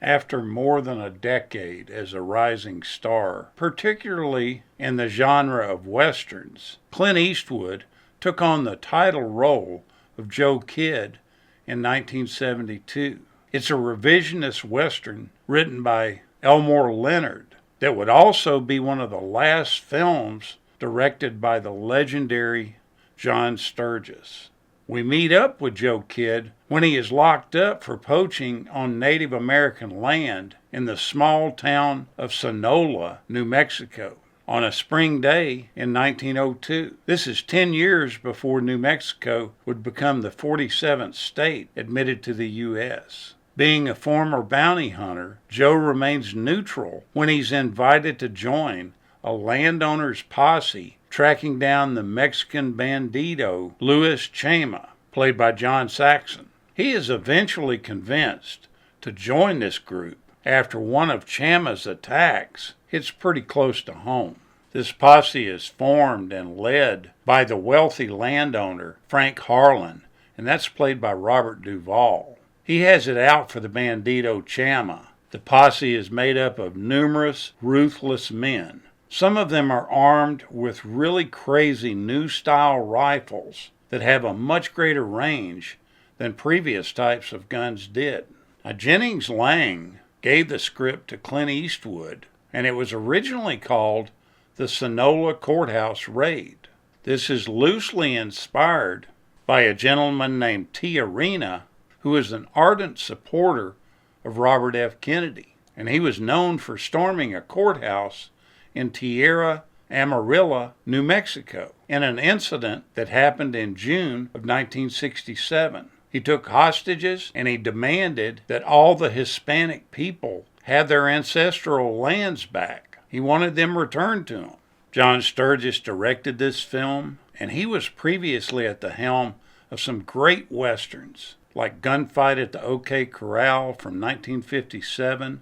after more than a decade as a rising star, particularly in the genre of westerns. Clint Eastwood took on the title role of Joe Kidd in 1972. It's a revisionist western written by Elmore Leonard that would also be one of the last films directed by the legendary John Sturges. We meet up with Joe Kidd when he is locked up for poaching on Native American land in the small town of Sonora, New Mexico, on a spring day in 1902. This is 10 years before New Mexico would become the 47th state admitted to the U.S. Being a former bounty hunter, Joe remains neutral when he's invited to join a landowner's posse tracking down the Mexican bandito Luis Chama, played by John Saxon. He is eventually convinced to join this group after one of Chama's attacks hits pretty close to home. This posse is formed and led by the wealthy landowner Frank Harlan, and that's played by Robert Duvall. He has it out for the bandito Chama. The posse is made up of numerous ruthless men. Some of them are armed with really crazy new-style rifles that have a much greater range than previous types of guns did. Now, Jennings Lang gave the script to Clint Eastwood, and it was originally called The Sonora Courthouse Raid. This is loosely inspired by a gentleman named T. Arena, who is an ardent supporter of Robert F. Kennedy, and he was known for storming a courthouse in Tierra Amarilla, New Mexico, in an incident that happened in June of 1967. He took hostages and he demanded that all the Hispanic people have their ancestral lands back. He wanted them returned to him. John Sturges directed this film, and he was previously at the helm of some great westerns, like Gunfight at the OK Corral from 1957,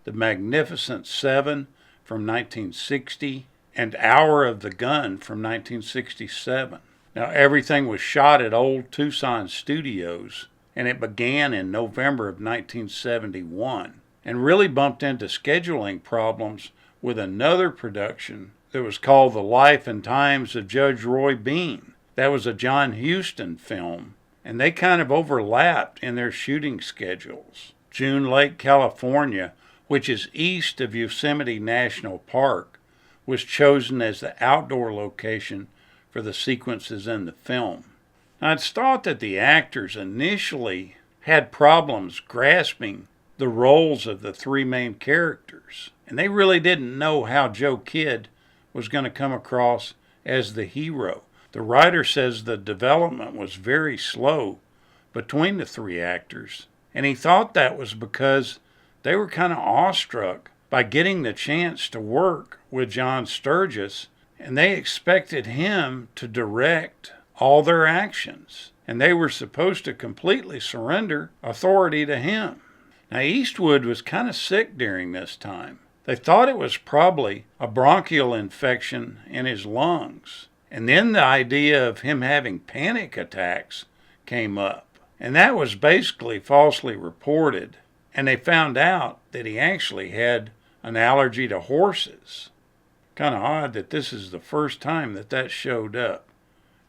The Magnificent Seven from 1960, and Hour of the Gun from 1967. Now, everything was shot at Old Tucson Studios, and it began in November of 1971, and really bumped into scheduling problems with another production that was called The Life and Times of Judge Roy Bean. That was a John Huston film, and they kind of overlapped in their shooting schedules. June Lake, California, which is east of Yosemite National Park, was chosen as the outdoor location for the sequences in the film. Now, it's thought that the actors initially had problems grasping the roles of the three main characters, and they really didn't know how Joe Kidd was going to come across as the hero. The writer says the development was very slow between the three actors, and he thought that was because they were kind of awestruck by getting the chance to work with John Sturges, and they expected him to direct all their actions, and they were supposed to completely surrender authority to him. Now, Eastwood was kind of sick during this time. They thought it was probably a bronchial infection in his lungs, and then the idea of him having panic attacks came up, and that was basically falsely reported. And they found out that he actually had an allergy to horses. Kind of odd that this is the first time that showed up.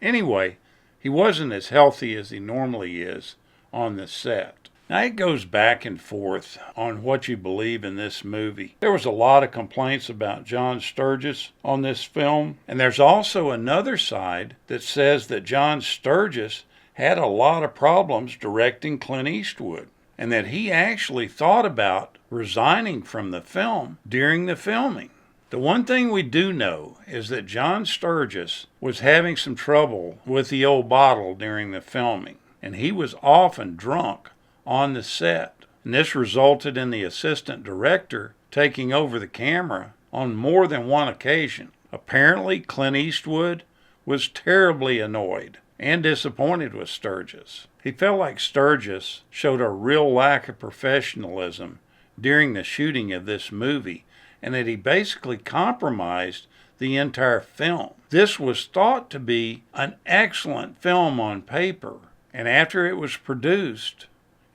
Anyway, he wasn't as healthy as he normally is on the set. Now, it goes back and forth on what you believe in this movie. There was a lot of complaints about John Sturges on this film, and there's also another side that says that John Sturges had a lot of problems directing Clint Eastwood, and that he actually thought about resigning from the film during the filming. The one thing we do know is that John Sturges was having some trouble with the old bottle during the filming, and he was often drunk on the set. And this resulted in the assistant director taking over the camera on more than one occasion. Apparently, Clint Eastwood was terribly annoyed and disappointed with Sturges. He felt like Sturges showed a real lack of professionalism during the shooting of this movie, and that he basically compromised the entire film. This was thought to be an excellent film on paper, and after it was produced,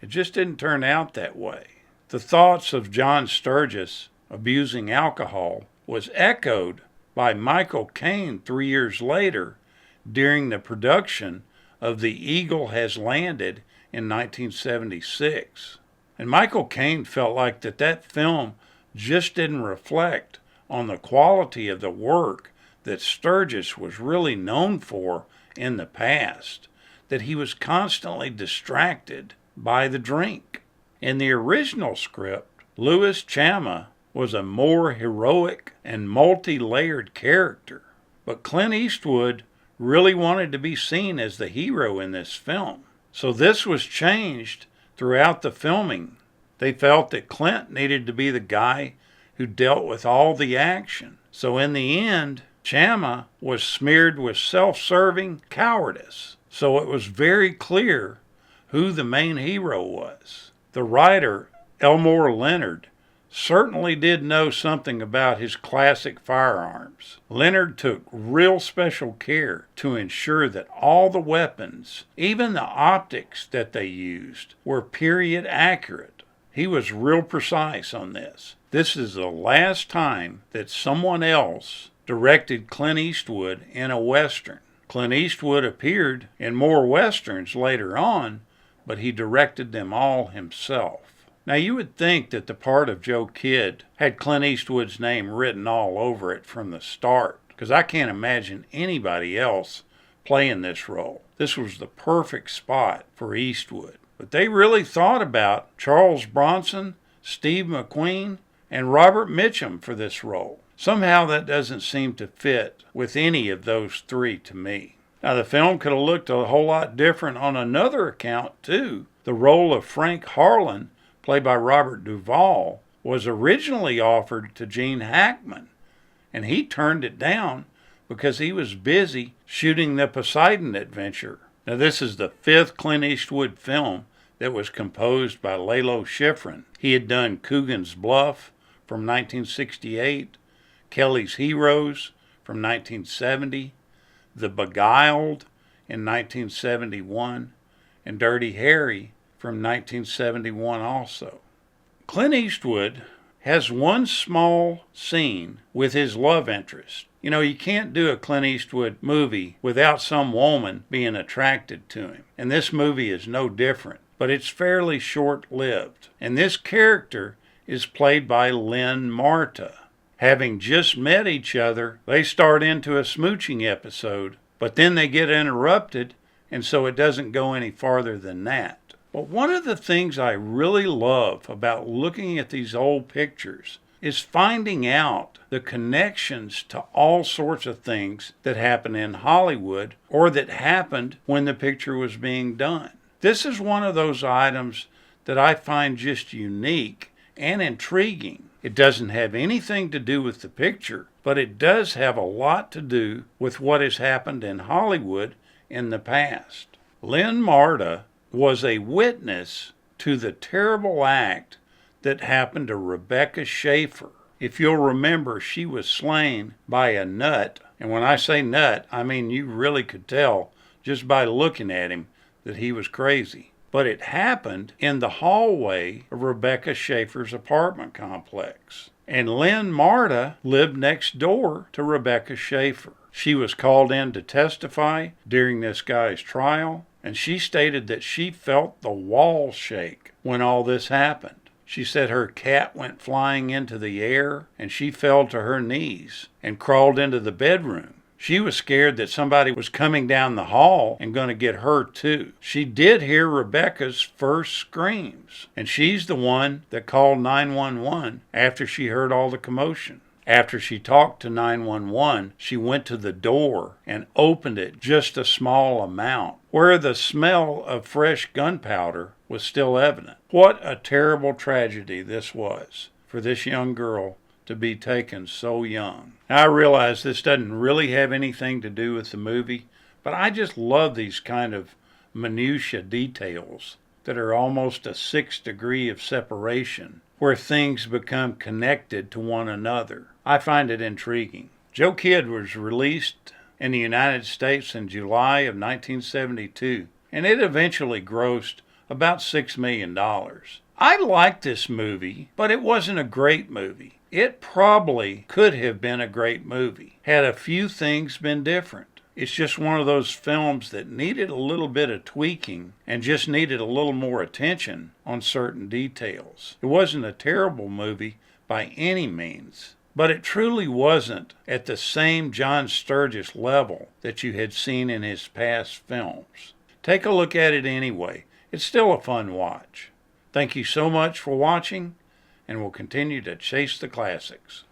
it just didn't turn out that way. The thoughts of John Sturges abusing alcohol was echoed by Michael Caine 3 years later during the production of The Eagle Has Landed in 1976. And Michael Caine felt like that film just didn't reflect on the quality of the work that Sturges was really known for in the past, that he was constantly distracted by the drink. In the original script, Louis Chama was a more heroic and multi-layered character, but Clint Eastwood really wanted to be seen as the hero in this film. So this was changed throughout the filming. They felt that Clint needed to be the guy who dealt with all the action. So in the end, Chama was smeared with self-serving cowardice. So it was very clear who the main hero was. The writer, Elmore Leonard, certainly did know something about his classic firearms. Leonard took real special care to ensure that all the weapons, even the optics that they used, were period accurate. He was real precise on this. This is the last time that someone else directed Clint Eastwood in a Western. Clint Eastwood appeared in more Westerns later on, but he directed them all himself. Now you would think that the part of Joe Kidd had Clint Eastwood's name written all over it from the start, because I can't imagine anybody else playing this role. This was the perfect spot for Eastwood. But they really thought about Charles Bronson, Steve McQueen, and Robert Mitchum for this role. Somehow that doesn't seem to fit with any of those three to me. Now the film could have looked a whole lot different on another account too. The role of Frank Harlan, played by Robert Duvall, was originally offered to Gene Hackman, and he turned it down because he was busy shooting the Poseidon Adventure. Now this is the 5th Clint Eastwood film that was composed by Lalo Schifrin. He had done Coogan's Bluff from 1968, Kelly's Heroes from 1970, The Beguiled in 1971, and Dirty Harry from 1971 also. Clint Eastwood has one small scene with his love interest. You know, you can't do a Clint Eastwood movie without some woman being attracted to him. And this movie is no different, but it's fairly short-lived. And this character is played by Lynn Marta. Having just met each other, they start into a smooching episode, but then they get interrupted, and so it doesn't go any farther than that. But one of the things I really love about looking at these old pictures is finding out the connections to all sorts of things that happen in Hollywood or that happened when the picture was being done. This is one of those items that I find just unique and intriguing. It doesn't have anything to do with the picture, but it does have a lot to do with what has happened in Hollywood in the past. Lynn Marta was a witness to the terrible act that happened to Rebecca Schaefer. If you'll remember, she was slain by a nut. And when I say nut, I mean you really could tell just by looking at him that he was crazy. But it happened in the hallway of Rebecca Schaefer's apartment complex. And Lynn Marta lived next door to Rebecca Schaefer. She was called in to testify during this guy's trial, and she stated that she felt the walls shake when all this happened. She said her cat went flying into the air, and she fell to her knees and crawled into the bedroom. She was scared that somebody was coming down the hall and going to get her too. She did hear Rebecca's first screams, and she's the one that called 911 after she heard all the commotion. After she talked to 911, she went to the door and opened it just a small amount, where the smell of fresh gunpowder was still evident. What a terrible tragedy this was for this young girl to be taken so young. Now, I realize this doesn't really have anything to do with the movie, but I just love these kind of minutiae details that are almost a 6th degree of separation, where things become connected to one another. I find it intriguing. Joe Kidd was released in the United States in July of 1972, and it eventually grossed about $6 million. I liked this movie, but it wasn't a great movie. It probably could have been a great movie had a few things been different. It's just one of those films that needed a little bit of tweaking and just needed a little more attention on certain details. It wasn't a terrible movie by any means, but it truly wasn't at the same John Sturges level that you had seen in his past films. Take a look at it anyway. It's still a fun watch. Thank you so much for watching, and we'll continue to chase the classics.